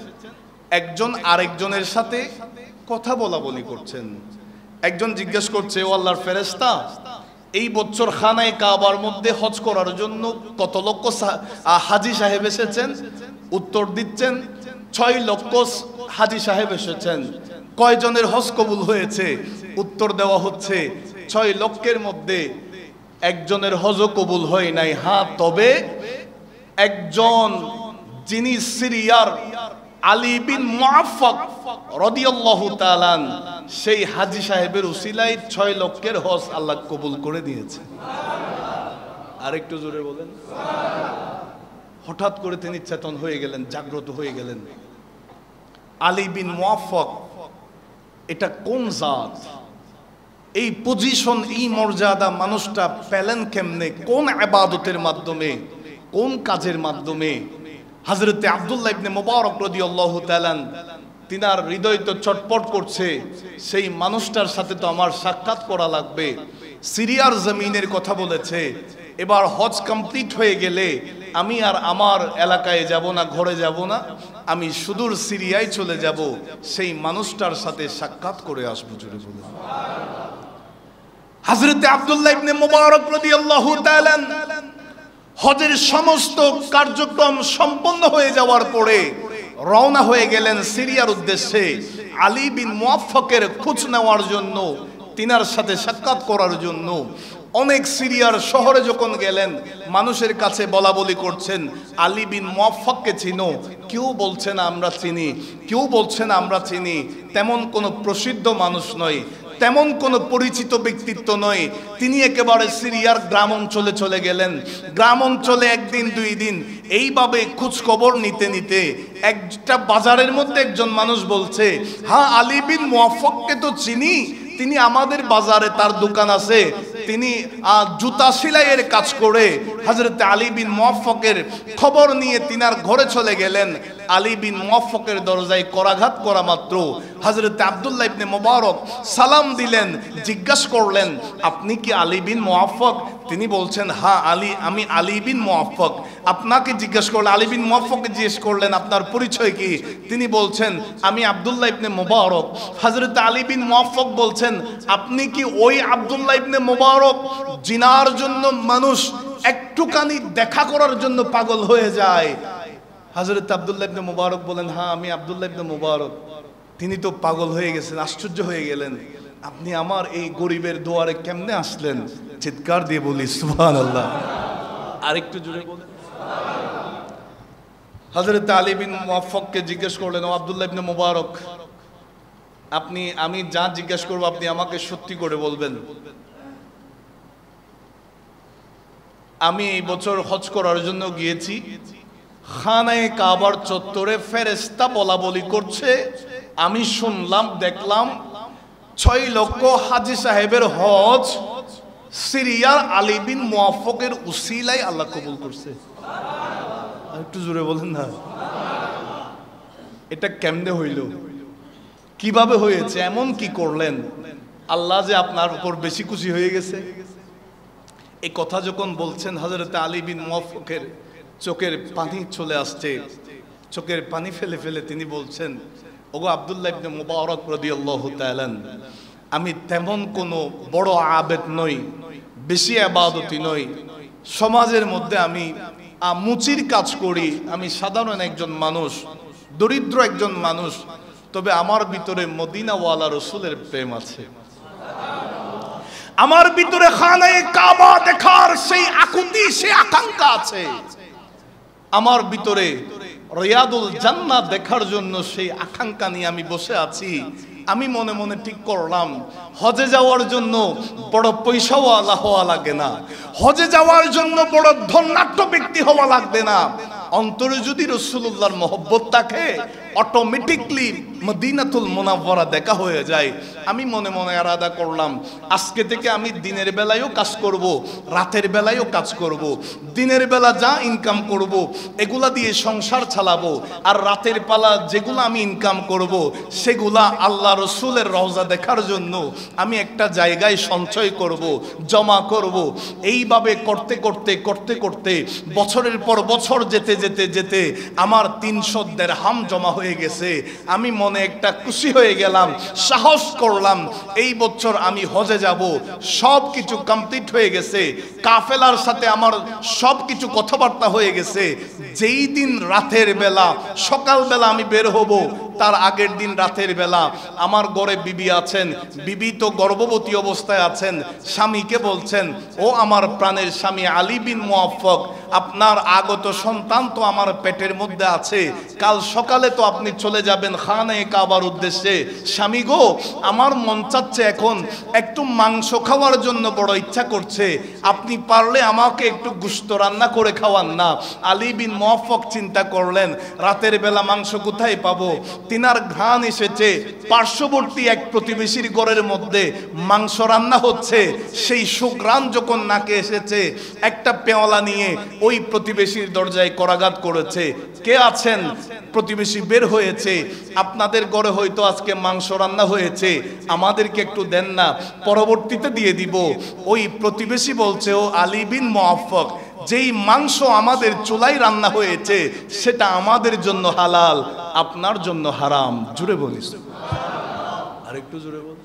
একজন আরেকজনের সাথে কথা বলা বলি করছেন। একজন জিজ্ঞেস করছে, ও আল্লাহর ফেরেশতা, এই বছর খানায়ে কাবার মধ্যে হজ করার জন্য কত লক্ষ হাজী সাহেব এসেছেন? উত্তর দিচ্ছেন 6 লক্ষ হাজী সাহেব এসেছেন। কয়জনের হজ কবুল হয়েছে? উত্তর দেওয়া হচ্ছে 6 লক্ষের মধ্যে একজনের হজ কবুল হয় নাই। হ্যাঁ, তবে একজন যিনি সিরিয়ার আলী বিন মুআফফাক রাদিয়াল্লাহু তাআলা সেই হাজী সাহেবের উসিলায় 6 লক্ষের হজ আল্লাহ কবুল করে দিয়েছে। আরেকটু জোরে বলেন। হঠাৎ করে তিনি চেতন হয়ে গেলেন, জাগ্রত হয়ে গেলেন। আলী বিন মুআফফাক এটা কোন জাত? এই পজিশন, এই মর্যাদা মানুষটা পেলেন কেমনে? কোন ইবাদতের মাধ্যমে, কোন কাজের মাধ্যমে? হযরতে আব্দুল্লাহ ইবনে মুবারক রাদিয়াল্লাহু তাআলা তিনার হৃদয় তো চটপট করছে, সেই মানুষটার সাথে তো আমার সাক্ষাৎ করা লাগবে। সিরিয়ার জমিনের কথা বলেছে, এবার হজ কমপ্লিট হয়ে গেলে আমি আর আমার এলাকায় যাব না, ঘরে যাব না, আমি সুদূর সিরিয়ায় চলে যাব, সেই মানুষটার সাথে সাক্ষাৎ করে আসবো। জোরে বলুন সুবহানাল্লাহ। হযরতে আব্দুল্লাহ ইবনে মুবারক রাদিয়াল্লাহু তাআলা হজের সমস্ত কার্যক্রম সম্পন্ন হয়ে যাওয়ার পরে রওনা হয়ে গেলেন সিরিয়ার উদ্দেশ্যে আলী বিন মুআফফাকের খোঁজ নেওয়ার জন্য, তিনার সাথে সাক্ষাৎ করার জন্য। অনেক সিরিয়ার শহরে যখন গেলেন, মানুষের কাছে বলা বলি করছেন, আলী বিন মুআফফাককে চিনো? কেউ বলছেন আমরা চিনি, কেউ বলছেন আমরা চিনি। তেমন কোনো প্রসিদ্ধ মানুষ নয়, তেমন কোনো পরিচিত ব্যক্তিত্ব নয়। তিনি একেবারে সিরিয়ার গ্রাম অঞ্চলে চলে গেলেন। গ্রাম অঞ্চলে একদিন দুই দিন এইভাবে খোঁজ খবর নিতে নিতে একটা বাজারের মধ্যে একজন মানুষ বলছে, হ্যাঁ আলী বিন মুআফফাককে তো চিনি, তিনি আমাদের বাজারে তার দোকান আছে, তিনি জুতা সেলাইয়ের কাজ করে। হযরত আলী বিন মুআফফাকের খবর নিয়ে তিনার ঘরে চলে গেলেন। আলী বিন মুআফফাকের দরজায় করাঘাত করা মাত্র হযরত আব্দুল্লাহ ইবনে মুবারক সালাম দিলেন, জিজ্ঞাসা করলেন, আপনি কি আলী বিন মুআফফাক? তিনি বলছেন, হ্যাঁ আমি আলী বিন মুআফফাক। আপনাকে জিজ্ঞাসা করলেন, আলী বিন মুআফফাককে জিজ্ঞেস করলেন আপনার পরিচয় কি? তিনি বলছেন, আমি আব্দুল্লাহ ইবনে মুবারক। হযরত আলী বিন মুআফফাক বলছেন, আপনি কি ওই আব্দুল্লাহ ইবনে মুবারক জিনার জন্য মানুষ একটুখানি দেখা করার জন্য পাগল হয়ে যায়? হযরত আব্দুল্লাহ ইবনে মুবারক বলেন, হ্যাঁ আমি আব্দুল্লাহ ইবনে মুবারক। তিনি তো পাগল হয়ে গেছেন, আশ্চর্য হয়ে গেলেন, আপনি আমার এই গরিবের দুয়ারে কেমনে আসলেন? চিৎকার দিয়ে বলি সুবহানাল্লাহ। আরেকটু জোরে বলেন। হযরত আলী বিন মুআফফাককে জিজ্ঞেস করলেন, ও আব্দুল্লাহ ইবনে মুবারক, আমি যা জিজ্ঞেস করব আপনি আমাকে সত্যি করে বলবেন। আমি এই বছর হজ করার জন্য গিয়েছি, খানায়ে কাবার চত্বরে ফেরেশতা বলা বলি করছে, আমি শুনলাম দেখলাম 6 লক্ষ হাজী সাহেবের হজ সিরিয়ার আলী বিন মুআফফাকের উসিলায় আল্লাহ কবুল করছে। একটু জোরে বলেন না। এটা কেমনে হইল? কিভাবে হয়েছে? এমন কি করলেন আল্লাহ যে আপনার উপর বেশি খুশি হয়ে গেছে? এই কথা যখন বলছেন, হযরত আলী বিন মুআফফাকের চোখের পানি চলে আসছে। চোখের পানি ফেলে ফেলে তিনি বলছেন, ওগো আব্দুল্লাহ ইবনে মুবারক রাদিয়াল্লাহু তাআলা, আমি তেমন কোনো বড় আবেদ নই, বেশি ইবাদতি নই, সমাজের মধ্যে আমি মুচির কাজ করি, আমি সাধারণ একজন মানুষ, দরিদ্র একজন মানুষ, তবে আমার ভিতরে মদিনাওয়ালা রাসূলের প্রেম আছে। আমার ভিতরে খানায়ে কাবা দেখার সেই আকুতি, সেই আকাঙ্ক্ষা আছে। আমার ভিতরে রিয়াদুল জান্নাহ দেখার জন্য সেই আকাঙ্ক্ষা নিয়ে আমি বসে আছি। আমি মনে মনে ঠিক করলাম, হজে যাওয়ার জন্য বড় পয়সাওয়ালা হওয়া লাগে না, হজে যাওয়ার জন্য বড় ধনাঢ্য ব্যক্তি হওয়া লাগবে না। অন্তরে যদি রাসূলুল্লাহর মহব্বত থাকে, অটোমেটিকলি মদিনাতুল মুনাওয়ারা দেখা হয়ে যায়। আমি মনে মনে আরাদা করলাম, আজকে থেকে আমি দিনের বেলায়ও কাজ করব, রাতের বেলায়ও কাজ করব। দিনের বেলা যা ইনকাম করব এগুলা দিয়ে সংসার চালাবো, আর রাতের বেলা যেগুলো আমি ইনকাম করব সেগুলা আল্লাহ রাসূলের রওজা দেখার জন্য আমি একটা জায়গায় সঞ্চয় করব, জমা করব। এইভাবে করতে করতে করতে করতে বছরের পর বছর যেতে যেতে যেতে আমার 300 দিরহাম জমা হয়ে গেছে। আমি মনে একটা খুশি হয়ে গেলাম, সাহস করলাম এই বছর আমি হজে যাব। সব কিছু কমপ্লিট হয়ে গেছে, কাফেলার সাথে আমার সব কিছু কথাবার্তা হয়ে গেছে। যেই দিন রাতের বেলা, সকাল বেলা আমি বের হব, তার আগের দিন রাতের বেলা আমার ঘরে বিবি আছেন, বিবি তো গর্ভবতী অবস্থায় আছেন। স্বামীকে বলছেন, ও আমার প্রাণের স্বামী আলী বিন মুআফফাক, আপনার আগত সন্তান তো আমার পেটের মধ্যে আছে, কাল সকালে তো আপনি চলে যাবেন খানায়ে কাবার উদ্দেশ্যে। স্বামী গো, আমার মন চাচ্ছে এখন একটু মাংস খাওয়ার জন্য বড় ইচ্ছা করছে, আপনি পারলে আমাকে একটু গোশত রান্না করে খাওয়ান না। আলী বিন মুআফফাক চিন্তা করলেন, রাতের বেলা মাংস কোথায় পাবো? তিনার ঘ্রাণ এসেছে, পার্শ্ববর্তী এক প্রতিবেশীর ঘরের মধ্যে মাংস রান্না হচ্ছে। সেই সুঘ্রাণ যখন নাকে এসেছে, একটা পেওয়ালা নিয়ে ওই প্রতিবেশীর দরজায় করাঘাত করেছে। কে আছেন? প্রতিবেশী বের হয়েছে, আপনাদের ঘরে হয়তো আজকে মাংস রান্না হয়েছে, আমাদেরকে একটু দেন না, পরবর্তীতে দিয়ে দিব। ওই প্রতিবেশী বলছে, ও আলী বিন মুআফফাক, যেই মাংস আমাদের চুলায় রান্না হয়েছে সেটা আমাদের জন্য হালাল, আপনার জন্য হারাম। জুড়ে বলিস, আর একটু জুড়ে বল।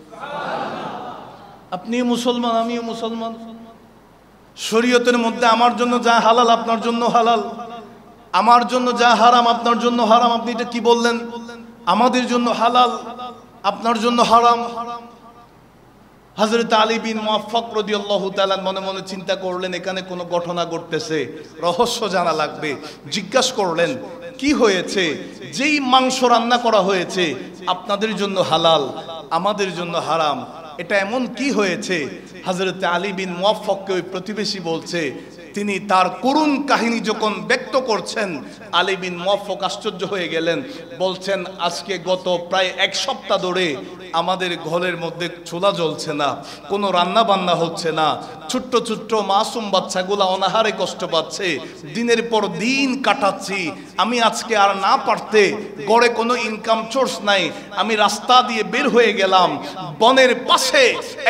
আপনি মুসলমান, আমিও মুসলমান, শরীয়তের মধ্যে আমার জন্য যা হালাল আপনার জন্য হালাল। আমার জন্য যা হারাম আপনার জন্য হারাম। আপনি এটা কি বললেন? আমাদের জন্য হালাল আপনার জন্য হারাম। হযরত আলী বিন মুআফফাক রাদিয়াল্লাহু তাআলা মনে মনে চিন্তা করলেন, এখানে কোনো ঘটনা ঘটতেছে, রহস্য জানা লাগবে। জিজ্ঞাসা করলেন, কি হয়েছে? যেই মাংস রান্না করা হয়েছে আপনাদের জন্য হালাল, আমাদের জন্য হারাম, এটা এমন কি হয়েছে? হযরত আলী বিন মুআফফাককে ওই প্রতিবেশী বলছে, তিনি তার করুণ কাহিনী যখন ব্যক্ত করছেন, আলী বিন মুআফফাক আশ্চর্য হয়ে গেলেন। বলছেন, আজকে গত প্রায় এক সপ্তাহ ধরে আমাদের ঘরের মধ্যে চুলা জ্বলছে না, কোনো রান্না বান্না হচ্ছে না, ছোট্ট ছোট্ট মাসুম বাচ্চাগুলা অনাহারে কষ্ট পাচ্ছে, দিনের পর দিন কাটাচ্ছি। আমি আজকে আর না পারতে, গড়ে কোনো ইনকাম সোর্স নাই, আমি রাস্তা দিয়ে বের হয়ে গেলাম, বনের পাশে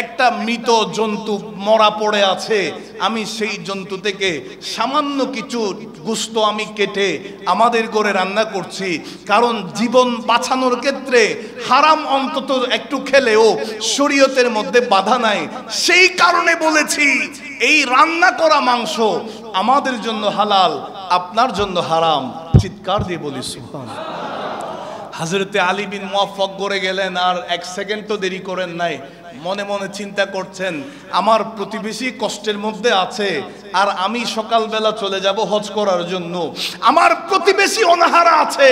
একটা মৃত জন্তু মরা পড়ে আছে, আমি সেই জন্তু থেকে সামান্য কিছু গোশত আমি কেটে আমাদের ঘরে রান্না করছি, কারণ জীবন বাঁচানোর ক্ষেত্রে হারাম অন্তত একটু খেলেও শরীয়তের মধ্যে বাধা নাই। সেই কারণে বলেছি এই রান্না করা মাংস আমাদের জন্য হালাল, আপনার জন্য হারাম। চিৎকার দিয়ে বলি সুবহানাল্লাহ। হযরতে আলী বিন মুআফফাক ঘরে গেলেন, আর এক সেকেন্ড তো দেরি করেন নাই। মনে মনে চিন্তা করছেন, আমার প্রতিবেশী কষ্টের মধ্যে আছে, আর আমি সকালবেলা চলে যাব হজ করার জন্য। আমার প্রতিবেশী অনাহারা আছে,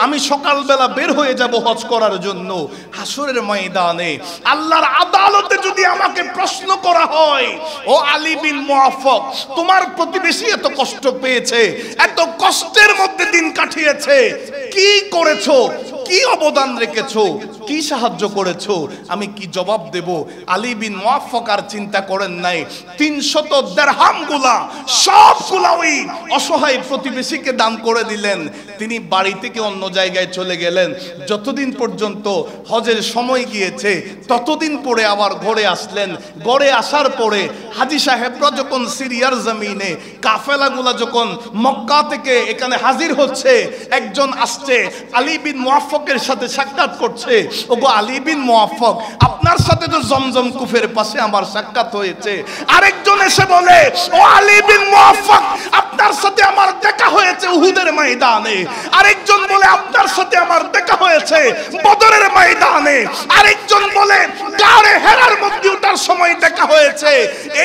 আমি সকালবেলা বের হয়ে যাব হজ করার জন্য। হাসরের ময়দানে আল্লাহর আদালতে যদি আমাকে প্রশ্ন করা হয়, ও আলী বিন মুআফফাক, তোমার প্রতিবেশী এত কষ্ট পেয়েছে, এত কষ্টের মধ্যে দিন কাটিয়েছে, কি করেছো, কি অবদান রেখেছো, কি সাহায্য করেছো, আমি কি জবাব দেব? আলী বিন মুআফফাক আর চিন্তা করেন নাই, 300 দিরহাম গুলা সবগুলা ওই অসহায় প্রতিবেশীকে দান করে দিলেন। তিনি বাড়ি থেকে অন্য জায়গায় চলে গেলেন। যতদিন পর্যন্ত হজের সময় গিয়েছে ততদিন পরে আবার ঘরে আসলেন। ঘরে আসার পরে হাজী সাহেবরা যখন সিরিয়ার জমিনে কাফেলাগুলা যখন মক্কা থেকে এখানে হাজির হচ্ছে, একজন আসছে আলী বিন মুআফফাকের সাথে সাক্ষাৎ করছে। ওগো আলী বিন মুআফফাক, আপনার সাথে তো জমজম কুফের পাশে আমার সাক্ষাৎ হয়েছে। আরেকজন এসে বলে, ও আলী বিন মুআফফাক, আপনার সাথে আমার দেখা হয়েছে উহুদের ময়দানে। আরেকজন বলে, আপনার সাথে আমার দেখা হয়েছে বদরের ময়দানে। আরেকজন বলে, গারে হেরার মধ্যে ওঠার সময় দেখা হয়েছে।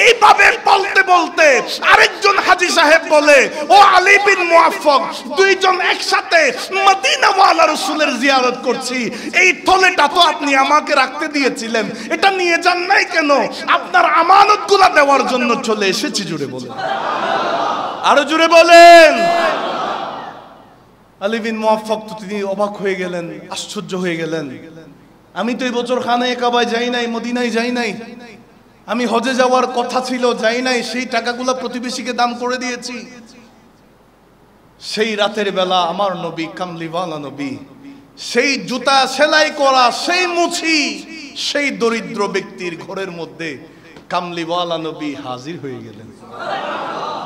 এইভাবে বলতে বলতে আরেকজন হাজী সাহেব বলে, ও আলী বিন মুআফফাক, দুইজন একসাথে মদিনা ওয়ালা রাসূলের জিয়ারত করছি। এই থলেটা তো আপনি আমাকে রাখতে দিয়েছিলেন, এটা নিয়ে যান নাই কেন? আপনার আমানতগুলো দেওয়ার জন্য চলে এসেছি। জুড়ে বলেন, আরো জুড়ে বলেন। আলী বিন মুআফফাক তো তিনি অবাক হয়ে গেলেন, আশ্চর্য হয়ে গেলেন। আমি তো এই বছর খানায়ে কাবায় যাই নাই, মদিনায় যাই নাই, আমি হজে যাওয়ার কথা ছিল, যাই নাই, সেই টাকাগুলো প্রতিবেশীকে দান করে দিয়েছি। সেই রাতের বেলা আমার নবী, কামলিওয়ালা নবী, সেই জুতা সেলাই করা সেই মুছি সেই দরিদ্র ব্যক্তির ঘরের মধ্যে কামলিওয়ালা নবী হাজির হয়ে গেলেন।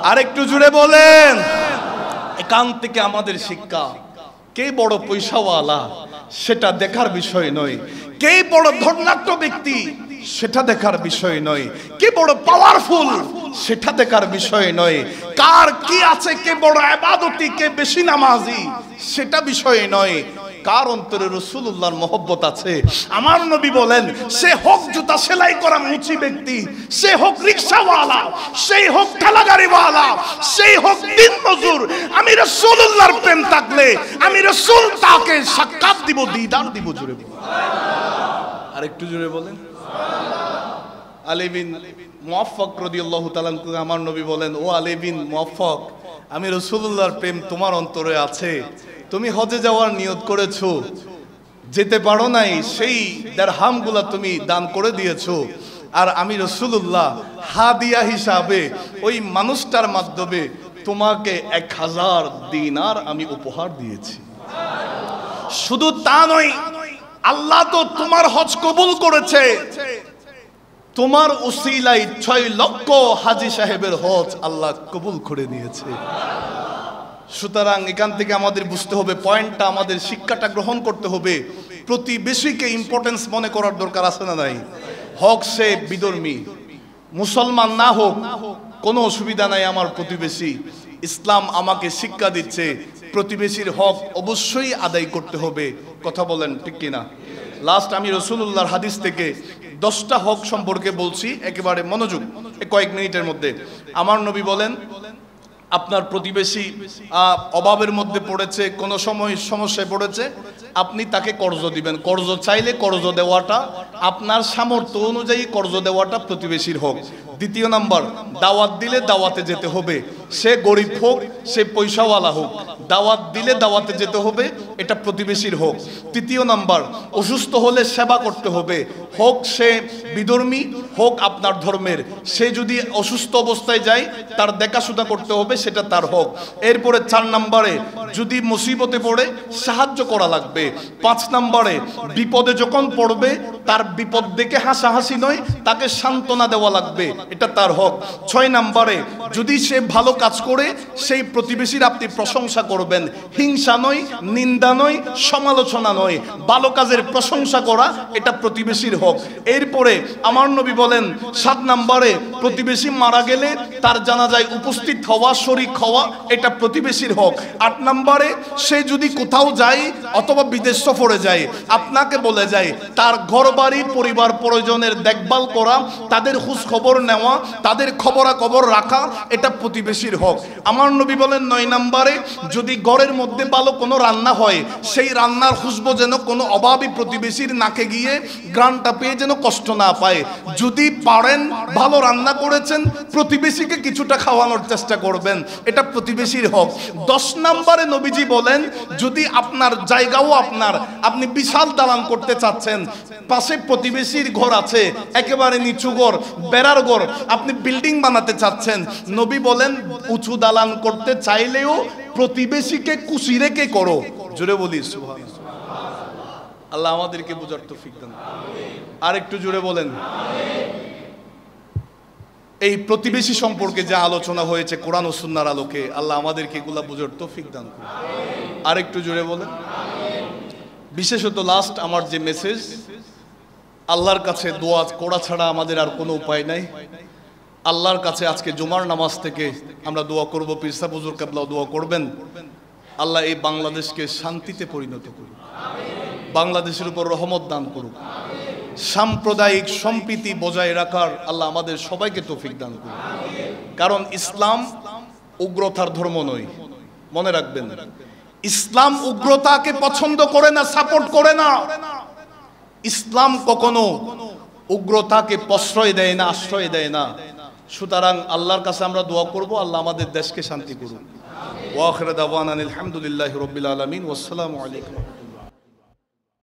আরেকটু জুড়ে বলেন। এখান থেকে আমাদের শিক্ষা, কে বড় পয়সাওয়ালা সেটা দেখার বিষয় নয়, কে বড় ধর্নাঢ্য ব্যক্তি সেটা দেখার বিষয় নয়, কে বড় পাওয়ারফুল সেটা দেখার বিষয় নয়, কার কি আছে, কে বড় ইবাদতি, কে বেশি নামাজি সেটা বিষয় নয়, কার অন্তরে রাসূলুল্লাহর মহব্বত আছে। আমার নবী বলেন, সে হোক জুতা সেলাই করা মুচি ব্যক্তি, সে হোক রিকশাওয়ালা, সেই হোক ঠেলাগাড়িওয়ালা, সেই হোক দিনমজুর, আমি রাসূলুল্লাহর প্রেম থাকলে আমি রাসূল তাকে সাক্ষাৎ দিব, দিদার দিব। জুড়ে বলেন, আরেকটু জুড়ে বলেন। আলী বিন মুআফফাক রাদিয়াল্লাহু তাআলা আমার নবী বলেন, ও আলী বিন মুআফফাক, আমি রাসূলুল্লাহর প্রেম তোমার অন্তরে আছে, তুমি হজে যাওয়ার নিয়ত করেছো, যেতে পারো নাই, সেই দিরহামগুলা তুমি দান করে দিয়েছো, আর আমি রাসূলুল্লাহ হাদিয়া হিসাবে ওই মানুষটার মাধ্যমে তোমাকে 1000 দিনার আমি উপহার দিয়েছি। শুধু তা নয়, আল্লাহ তো তোমার হজ কবুল করেছে, তোমার উসিলায় 6 লক্ষ হাজী সাহেবের হজ আল্লাহ কবুল করে নিয়েছে। সুতরাং এখান থেকে আমাদের বুঝতে হবে, পয়েন্টটা আমাদের শিক্ষাটা গ্রহণ করতে হবে, প্রতিবেশীকে ইম্পর্টেন্স মনে করার দরকার আছে না নাই? হক সে বিধর্মী, মুসলমান না হোক কোনো অসুবিধা নাই, আমার প্রতিবেশী ইসলাম আমাকে শিক্ষা দিচ্ছে প্রতিবেশীর হক অবশ্যই আদায় করতে হবে। কথা বলেন ঠিক কিনা? লাস্ট আমি রাসূলুল্লাহর হাদিস থেকে 10টা হক সম্পর্কে বলছি, একেবারে মনোযোগ, কয়েক মিনিটের মধ্যে। আমার নবী বলেন, আপনার প্রতিবেশী অভাবের মধ্যে পড়েছে, কোনো সময় সমস্যায় পড়েছে, আপনি তাকে কর্জ দিবেন। কর্জ চাইলে কর্জ দেওয়াটা, আপনার সামর্থ্য অনুযায়ী কর্জ দেওয়াটা প্রতিবেশীর হক। দ্বিতীয় নাম্বার, দাওয়াত দিলে দাওয়াতে যেতে হবে, সে গরিব হোক সে পয়সাওয়ালা হোক, দাওয়াত দিলে দাওয়াতে যেতে হবে, এটা প্রতিবেশীর হক। তৃতীয় নাম্বার, অসুস্থ হলে সেবা করতে হবে, হোক সে বিধর্মী হোক আপনার ধর্মের, সে যদি অসুস্থ অবস্থায় যায় তার দেখাশোনা করতে হবে, সেটা তার হক। এরপরে 4 নম্বরে, যদি মুসিবতে পড়ে সাহায্য করা লাগবে। 5 নম্বরে, বিপদে যখন পড়বে তার বিপদ দেখে হাসাহাসি নয়, তাকে সান্ত্বনা দেওয়া লাগবে, এটা তার হক। 6 নম্বরে, যদি সে ভালো কাজ করে সেই প্রতিবেশীর আপনি প্রশংসা করবেন, হিংসা নয়, নিন্দা নয়, সমালোচনা নয়, ভালো কাজের প্রশংসা করা, এটা প্রতিবেশীর হক। এরপরে আমার নবী বলেন 7 নম্বরে, প্রতিবেশী মারা গেলে তার জানাজায় উপস্থিত হওয়া, শরীক হওয়া, এটা প্রতিবেশীর হক। 8 নম্বরে, সে যদি কোথাও যায় অথবা বিদেশ সফরে যায়, আপনাকে বলে যায়, তার ঘরবাড়ি পরিবার পরিজনের দেখভাল করা, তাদের খোঁজ খবর নেওয়া, তাদের খবরাখবর রাখা, এটা প্রতিবেশীর হক। আমার নবী বলেন 9 নম্বরে, যদি ঘরের মধ্যে ভালো কোনো রান্না হয়, সেই রান্নার খুশবু যেন কোনো অভাবী প্রতিবেশীর নাকে গিয়ে গ্রানটা পেয়ে যেন কষ্ট না পায়। যদি পারেন, ভালো রান্না করেছেন, প্রতিবেশীকে কিছুটা খাওয়ানোর চেষ্টা করবেন, এটা প্রতিবেশীর হক। 10 নম্বরে নবীজি বলেন, যদি আপনার জায়গাও আপনি বিশাল দালান করতে চাচ্ছেন, পাশে প্রতিবেশীর ঘর আছে, একেবারে নিচু ঘর, বেড়ার ঘর, আপনি বিল্ডিং বানাতে চাচ্ছেন, নবী বলেন উঁচু দালান করতে চাইলেও প্রতিবেশীকে খুশি রেখে করো। জোরে বলি সুবহানাল্লাহ। আল্লাহ আমাদেরকে বুঝার তৌফিক দান। আর একটু জোরে বলেন। এই প্রতিবেশী সম্পর্কে যে আলোচনা হয়েছে কোরআন ও সুন্নাহর আলোকে, আল্লাহ আমাদেরকে এগুলা বুঝার তৌফিক দান করুন। আর একটু জোরে বলেন। বিশেষত লাস্ট আমার যে মেসেজ, আল্লাহর কাছে দোয়া করা ছাড়া আমাদের আর কোনো উপায় নাই। আল্লাহর কাছে আজকে জুমার নামাজ থেকে আমরা দোয়া করব, পীর সাহেব হুজুর কেবলাও দোয়া করবেন, আল্লাহ এই বাংলাদেশকে শান্তিতে পরিণত করুক, বাংলাদেশের উপর রহমত দান করুক, সাম্প্রদায়িক সম্প্রীতি বজায় রাখার আল্লাহ আমাদের সবাইকে তৌফিক দান করুক। কারণ ইসলাম উগ্রতার ধর্ম নয়, মনে রাখবেন। ইসলাম উগ্রতাকে পছন্দ করে না, সাপোর্ট করে না। ইসলাম কখনো উগ্রতাকে প্রশ্রয় দেয় না, আশ্রয় দেয় না। সুতরাং আল্লাহর কাছে আমরা দোয়া করব, আল্লাহ আমাদের দেশকে শান্তি করুন। ওয়া আখিরু দাওয়ানা আলহামদুলিল্লাহি রাব্বিল আলামিন। ওয়াসসালামু আলাইকুম।